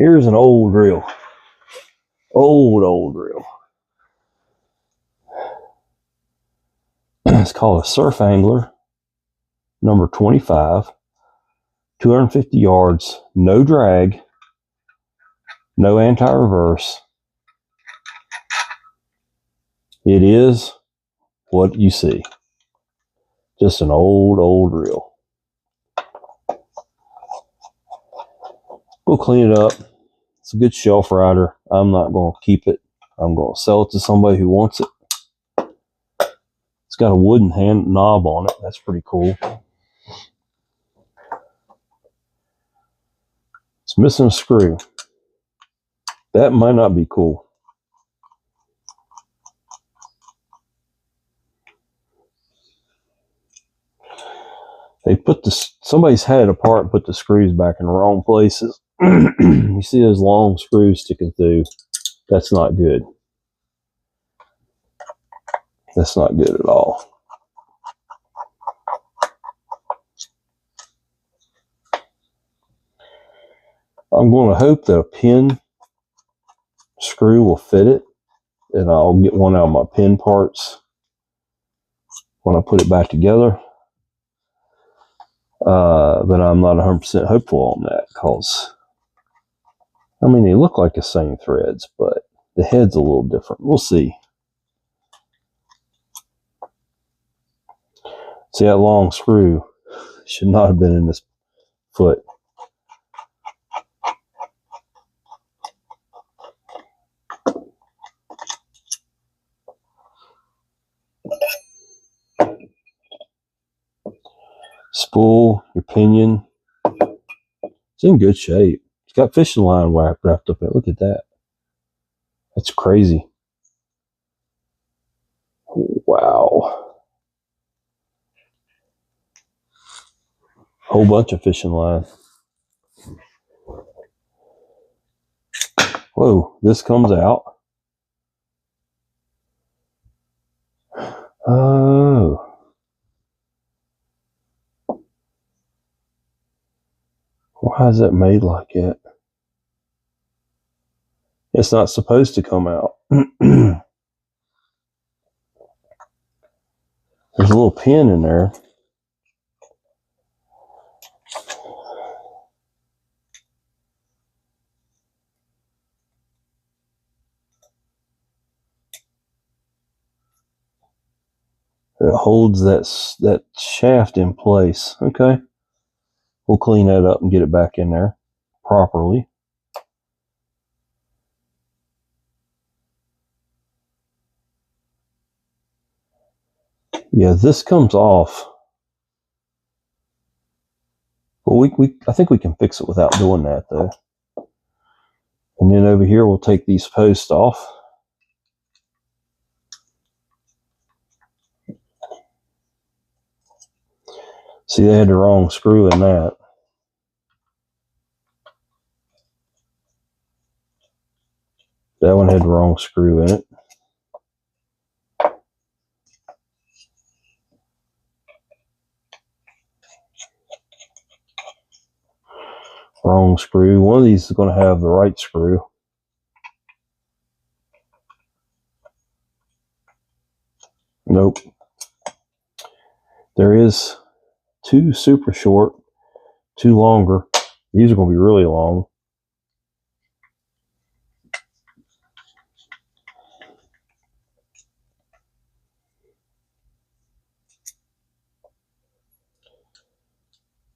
Here's an old reel. Old reel. It's called a Surf Angler, number 25. 250 yards, no drag, no anti-reverse. It is what you see. Just an old reel. We'll clean it up. It's a good shelf rider. I'm not going to keep it. I'm going to sell it to somebody who wants it. It's got a wooden hand knob on it. That's pretty cool. It's missing a screw. That might not be cool. They put somebody's had it apart and put the screws back in the wrong places. You see those long screws sticking through. That's not good. That's not good at all. I'm going to hope that a pin screw will fit it, and I'll get one out of my pin parts when I put it back together. But I'm not 100% hopeful on that, because I mean, they look like the same threads, but the head's a little different. We'll see. See, that long screw should not have been in this foot. Spool, your pinion, it's in good shape. It's got fishing line wrapped up in it. Look at that. That's crazy. Wow. Whole bunch of fishing line. Whoa, this comes out. Oh. Why is that made like that? It's not supposed to come out. There's a little pin in there. It holds that shaft in place. Okay. We'll clean that up and get it back in there properly. Yeah, this comes off. Well, I think we can fix it without doing that, though. And then over here, we'll take these posts off. See, they had the wrong screw in that. That one had the wrong screw in it. Wrong screw. One of these is going to have the right screw. Nope. There is two super short, two longer. These are going to be really long.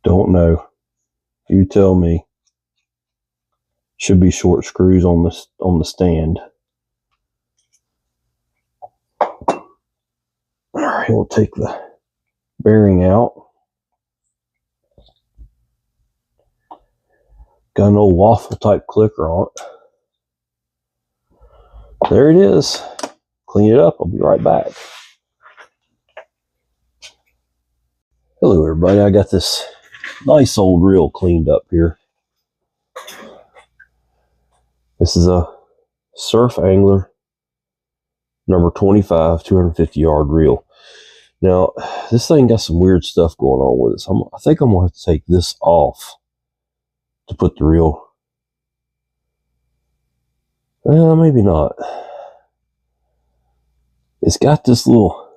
Don't know. You tell me. Should be short screws on the stand. All right, we'll take the bearing out. Got an old waffle type clicker on it. There it is. Clean it up. I'll be right back. Hello everybody. I got this nice old reel cleaned up here. This is a Surf Angler number 25 250 yard reel. Now this thing got some weird stuff going on with it, so I think I'm going to have to take this off to put the reel Well, maybe not. It's got this little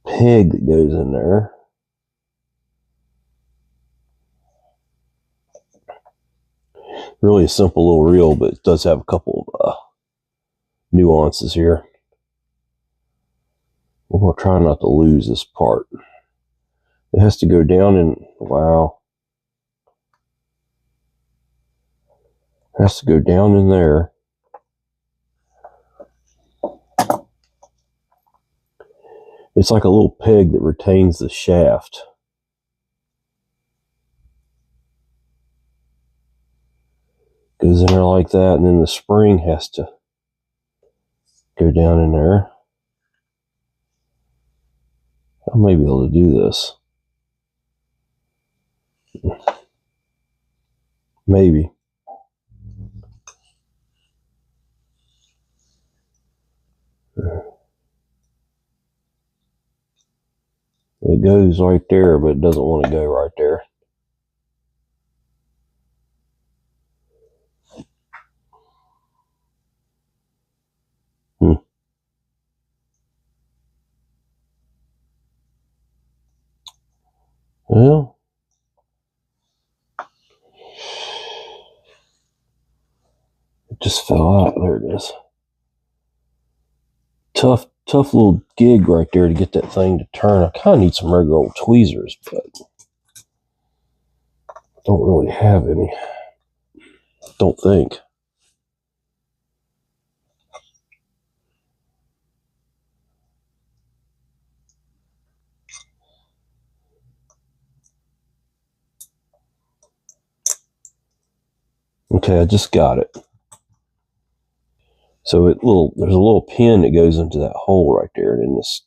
peg that goes in there. Really a simple little reel, but it does have a couple of nuances here. I'm going to try not to lose this part. It has to go down and, wow. It has to go down in there. It's like a little peg that retains the shaft. Goes in there like that, and then the spring has to go down in there. I may be able to do this. Maybe. It goes right there, but it doesn't want to go right there. Well, it just fell out. There it is. Tough little gig right there to get that thing to turn. I kind of need some regular old tweezers, but I don't really have any. Don't think. Okay, I just got it. So there's a little pin that goes into that hole right there, and then this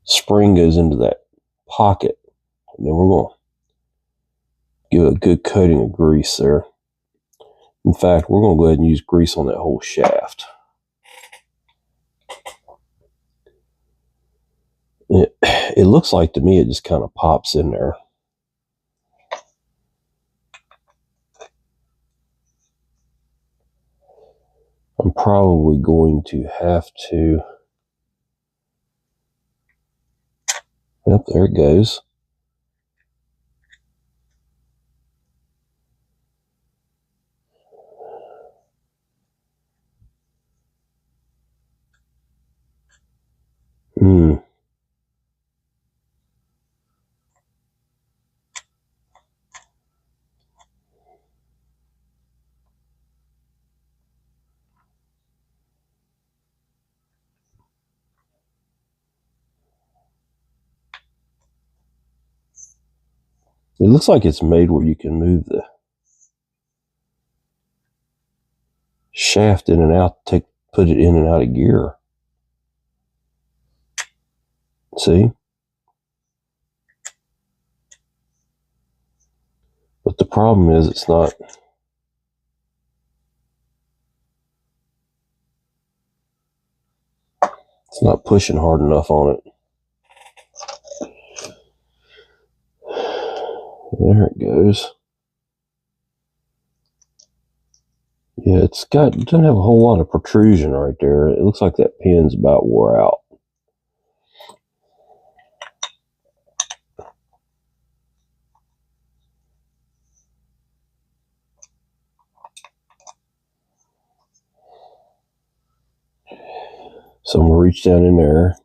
spring goes into that pocket. And then we're going to give it a good coating of grease there. In fact, we're going to go ahead and use grease on that whole shaft. It looks like to me it just kind of pops in there. I'm probably going to have to... Yep, there it goes. It looks like it's made where you can move the shaft in and out, put it in and out of gear. See? But the problem is it's not pushing hard enough on it. There it goes. Yeah, it doesn't have a whole lot of protrusion right there. It looks like that pin's about wore out. So I'm going to reach down in there,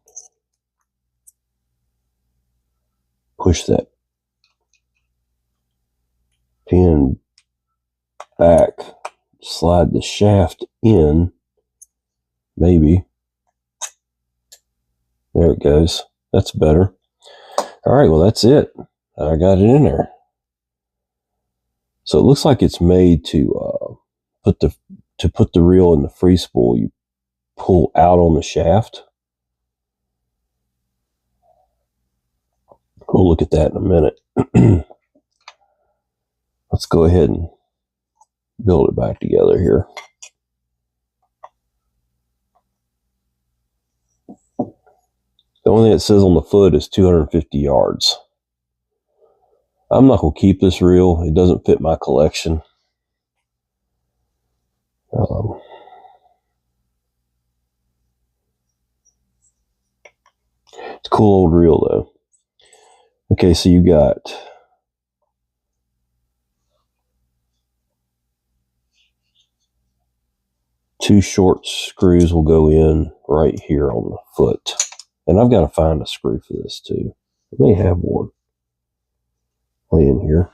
push that pin back, slide the shaft in, maybe. There it goes. That's better. All right, well, that's it. I got it in there. So it looks like it's made to put the reel in the free spool. You pull out on the shaft. We'll look at that in a minute. Let's go ahead and build it back together here. The only thing it says on the foot is 250 yards. I'm not going to keep this reel. It doesn't fit my collection. It's a cool old reel though. Okay, so you got two short screws will go in right here on the foot. And I've got to find a screw for this too. I may have one laying here.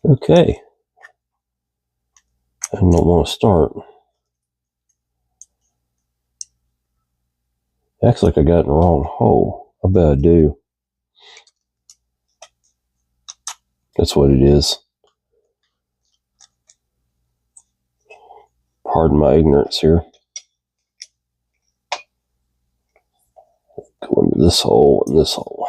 Okay. I don't want to start. Acts like I got in the wrong hole. I bet I do. That's what it is. Pardon my ignorance here. Go into this hole and this hole.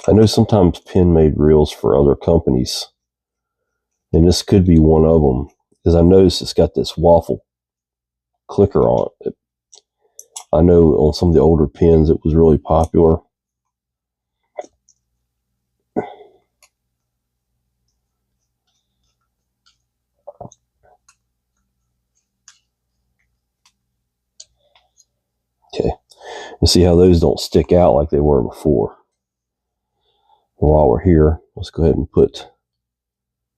I know sometimes Penn made reels for other companies, and this could be one of them, because I noticed it's got this waffle clicker on it. I know on some of the older Penns it was really popular. Okay, and see how those don't stick out like they were before. While we're here, let's go ahead and put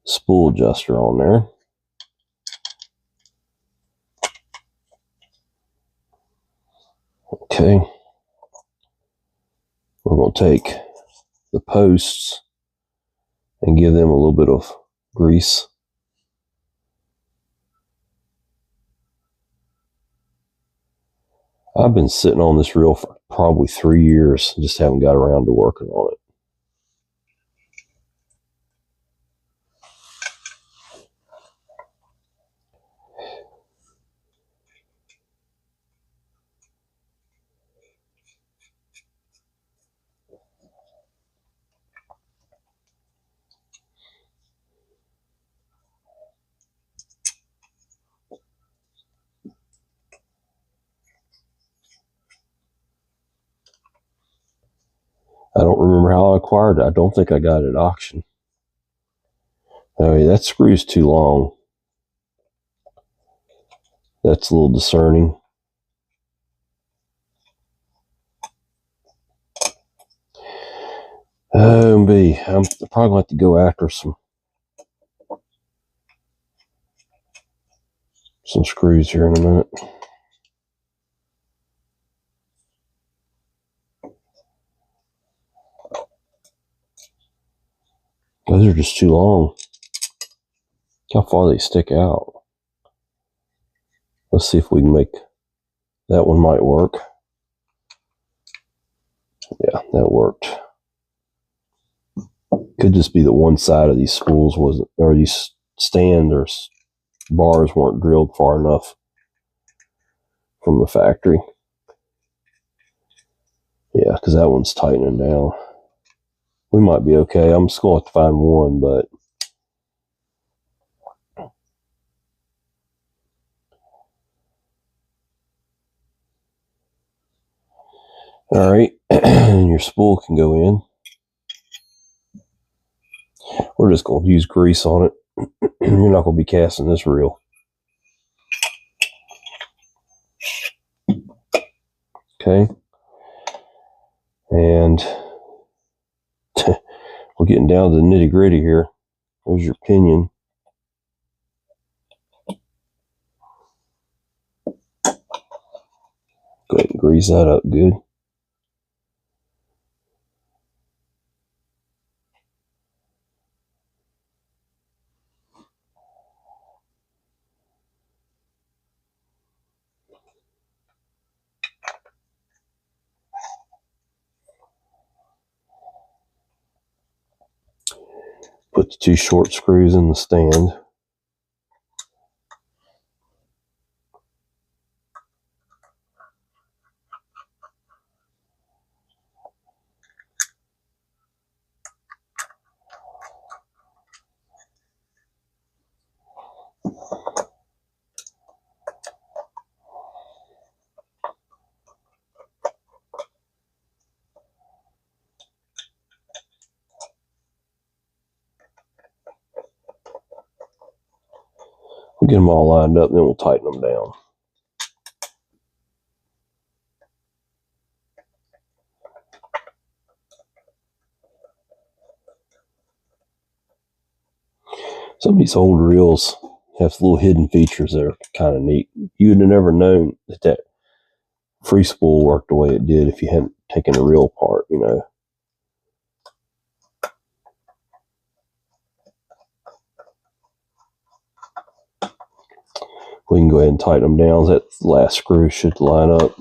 spool adjuster on there. Okay, we're going to take the posts and give them a little bit of grease. I've been sitting on this reel for probably 3 years, just haven't got around to working on it. I don't remember how I acquired it. I don't think I got it at auction. Oh yeah, that screw's too long. That's a little discerning. Oh, B, I'm probably going to have to go after some screws here in a minute. Those are just too long. Look how far they stick out. Let's see if we can make that one might work. Yeah, that worked. Could just be that one side of these spools wasn't, or these stand or bars weren't drilled far enough from the factory. Yeah, because that one's tightening down. We might be okay. I'm just going to have to find one, but all right. And your spool can go in. We're just going to use grease on it. You're not going to be casting this reel. Okay. And we're getting down to the nitty gritty here. There's your pinion. Go ahead and grease that up good. Put the two short screws in the stand. Get them all lined up, and then we'll tighten them down. Some of these old reels have little hidden features that are kind of neat. You'd have never known that free spool worked the way it did if you hadn't taken the reel apart, you know. We can go ahead and tighten them down. That last screw should line up.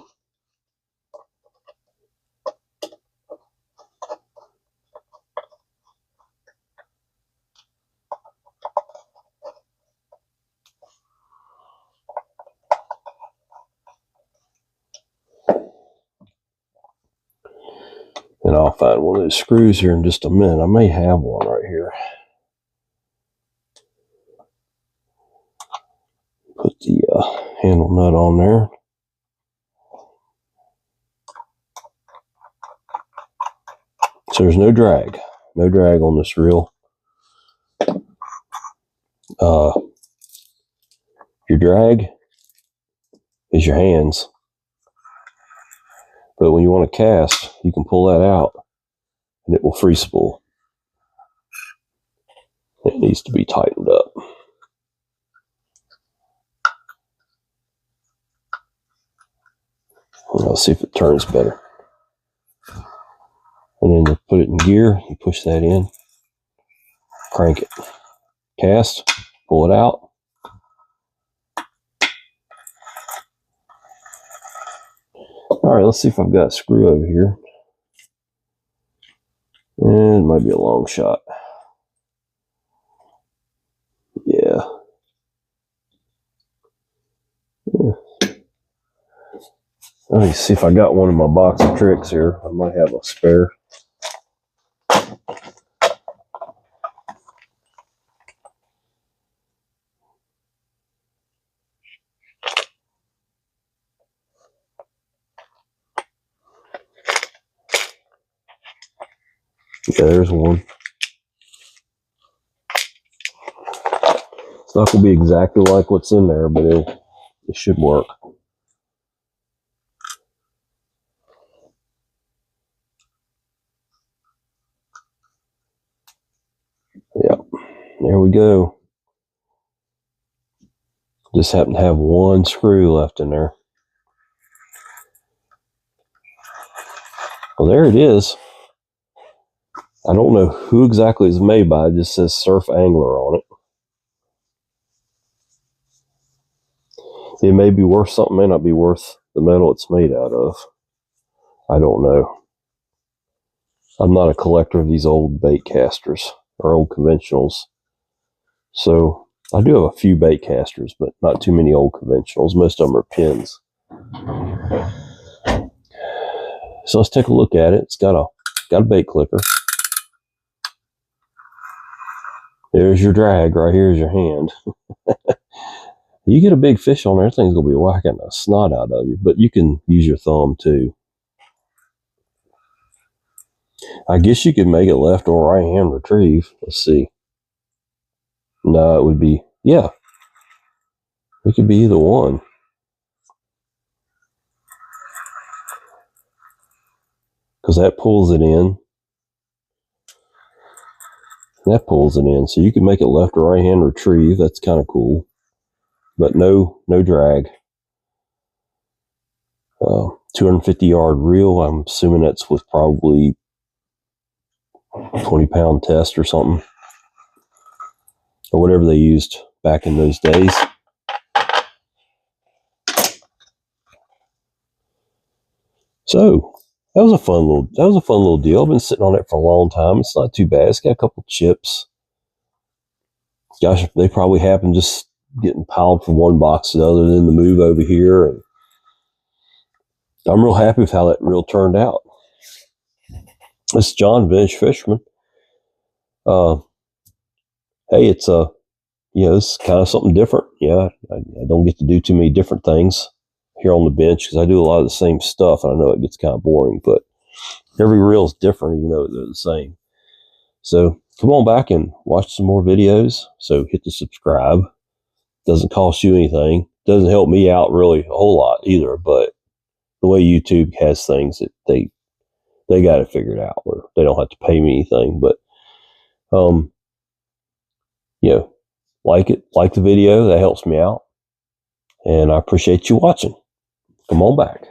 And I'll find one of those screws here in just a minute. I may have one right here. Put the handle nut on there. So there's no drag. No drag on this reel. Your drag is your hands. But when you want to cast, you can pull that out and it will free spool. It needs to be tightened up. Let's see if it turns better. And then to put it in gear, you push that in, crank it, cast, pull it out. All right, let's see if I've got a screw over here. And it might be a long shot. Yeah. Let me see if I got one in my box of tricks here. I might have a spare. Yeah, there's one. It's not going to be exactly like what's in there, but it should work. Yep, there we go. Just happen to have one screw left in there. Well, there it is. I don't know who exactly it's made by. It just says Surf Angler on it. It may be worth something, may not be worth the metal it's made out of. I don't know. I'm not a collector of these old bait casters or old conventionals. So I do have a few bait casters, but not too many old conventionals. Most of them are pins. So let's take a look at it. It's got a bait clicker. There's your drag. Right here is your hand. You get a big fish on there, that thing's going to be whacking the snot out of you. But you can use your thumb too. I guess you could make it left or right hand retrieve. Let's see. No, it would be, yeah. It could be either one. Because that pulls it in. That pulls it in. So you can make it left or right hand retrieve. That's kind of cool. But no drag. 250-yard reel. I'm assuming that's with probably 20-pound test or something. Or whatever they used back in those days. So that was a fun little deal. I've been sitting on it for a long time. It's not too bad. It's got a couple chips. Gosh, they probably happened just getting piled from one box to the other, then the move over here. And I'm real happy with how that reel turned out. This is John, Vintage Fisherman. Hey, it's it's kind of something different. Yeah, I don't get to do too many different things here on the bench because I do a lot of the same stuff, and I know it gets kind of boring, but every reel is different, even though they're the same. So come on back and watch some more videos. So hit the subscribe, Doesn't cost you anything. Doesn't help me out really a whole lot either. But the way YouTube has things, that they got it figured out where they don't have to pay me anything. But like the video, that helps me out, and I appreciate you watching. Come on back.